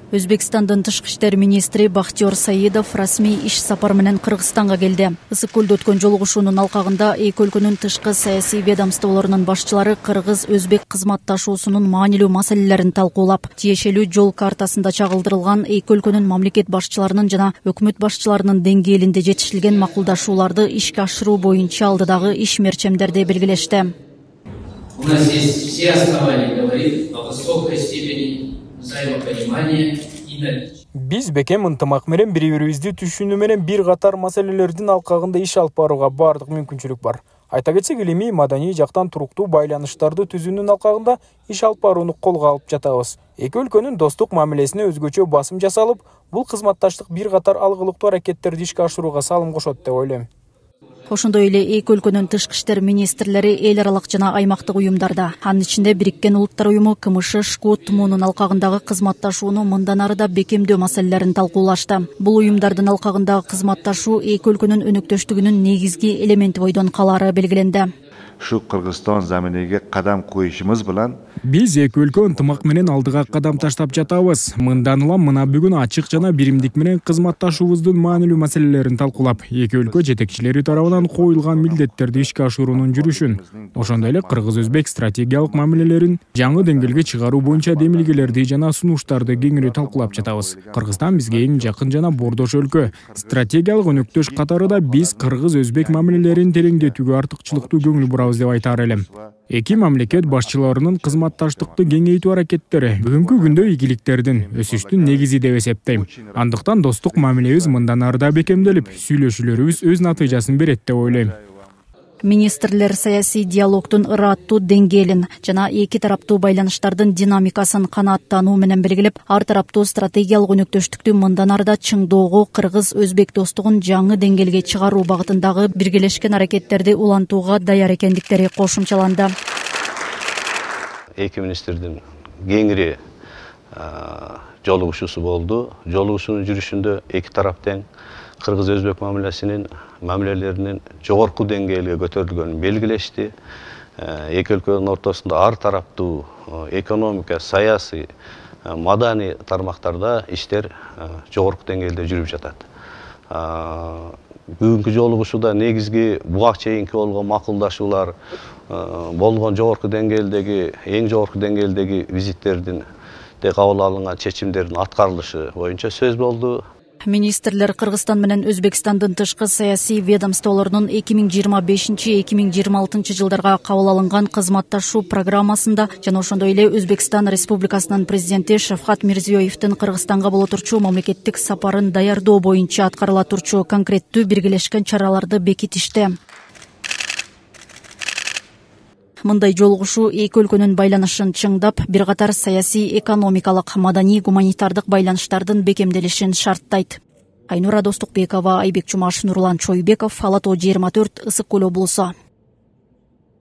Өзбекстандын тышкы иштер министри Бахтиёр Саидов расмий иш сапар менен Кыргызстанга келди. Ысык көлдө өткөн жолугушуунун алкагында эки өлкөнүн тышкы саясий ведомстволорунун башчылары кыргыз-өзбек кызматташуусунун маанилүү маселелерин талкуулап, тиешелүү жол картасында чагылдырылган эки өлкөнүн мамлекет башчыларынын жана өкмөт башчыларынын деңгээлинде жетишилген макулдашууларды ишке ашыруу боюнча алдыдагы иш мерчемдерди белгилешти. У нас есть все основания говорить о высокой степени взаимопонимания и наличия. Биз бекем ынтымак менен бири-бирибизди түшүнүү менен бир катар маселелердин алкагында иш алып барууга бардык мүмкүнчүлүк бар. Айта кетсек, илимий, маданий жактан туруктуу байланыштарды түзүүнүн алкагында иш алып барууну колго алып жатабыз. Эки өлкөнүн достук мамилесине өзгөчө басым жасалып, бул кызматташтык бир катар алгылыктуу аракеттерди ишке ашырууга салым кошот деп ойлойм. Ошондой эле эки өлкөнүн тышкы иштер министрлери эл аралык жана аймактык уюмдарда, анын ичинде Бириккен Улуттар уюму КМШ ШКУ ТМУнун алкагындагы кызматташууну мындан ары да бекемдөө маселелерин талкуулашты. Бул уюмдардын алкагындагы кызматташуу эки өлкөнүн өнөктөштүгүнүн негизги элементи бойдон калары белгиленди. Şu Kırgızstan zeminiga qadam qo'yishimiz bilan биз эки өлкө ынтымак менен алдыга кадам таштап жатабыз. Мындан улам мына бүгүн ачык жана биримдик менен кызматташуубуздун маанилүү маселелерин талкуулап, эки өлкө жетекчилери тарабынан коюлган милдеттерди ишке ашыруунун жүрүшүн, ошондой эле кыргыз-өзбек стратегиялык мамилелерин жаңы деңгээлге чыгаруу боюнча демилгелерди жана сунуштарды кеңири талкуулап жатабыз. Кыргызстан бизге эң жакын жана бордош өлкө. Стратегиялык өнөктөш катарында биз кыргыз-өзбек мамилелерин тереңдетүүгө артыкчылыктуу көңүл бурабыз деп айтаар элем. Эки мамлекет башчыларынын кызматташтыкты кеңейтүү аракеттери бүгүнкү күндө ийгиликтердин, өсүштүн негизи деп эсептейм. Андыктан достук мамилебиз мындан ары да бекемделип, сүйлөшүүлөрүбүз өз натыйжасын берет деп ойлойм. Министрлер саясий диалогдун ыраттуу деңгээлин жана эки тараптуу байланыштардын динамикасын канааттануу менен белгилеп, ар тараптуу стратегиялык өнөктөштүктү мындан ары да чыңдоого, кыргыз-өзбек достугун жаңы деңгээлге чыгаруу багытындагы биргелешкен аракеттерди улантууга даяр экендиктери кошумчаланды. Эки министрдин кеңири жолугушуусу болду. Жолугушуунун жүрүшүндө эки тарап тең кыргыз-өзбек мамилелеринин жогорку деңгээлге көтөрүлгөнүн белгилешти. Эки өлкөнүн ортосунда ар тараптуу экономика, саясий, маданий тармактарда иштер жогорку деңгээлде жүрүп жатат. Бүгүнкү жолугушууда негизги буга чейинки болгон макулдашуулар болгон жогорку деңгээлдеги, эң жогорку деңгээлдеги визиттердин кабыл алынган чечимдердин аткарылышы боюнча сөз болду. Министрлер Кыргызстан менен Өзбекстандын тышкы саясий ведомстволорунун 2025-2026 жылдарга кабыл алынган кызматташуу программасында жана ошондой эле Өзбекстан Республикасынын президенти Шавкат Мирзиёевдин Кыргызстанга боло турчу мамлекеттик сапарын даярдоо боюнча аткарыла турчу конкреттүү биргелешкен чараларды бекитишти. Мындай жолугушуу эки өлкөнүн байланышын чыңдап, бир катар саясий, экономикалык, маданий, гуманитардык байланыштардын бекемделишин шарттайт. Айнура Достукбекова, Айбек Чумаш, Нурлан Чойбеков, Ала Тоо 24, Ысык Көл облусу.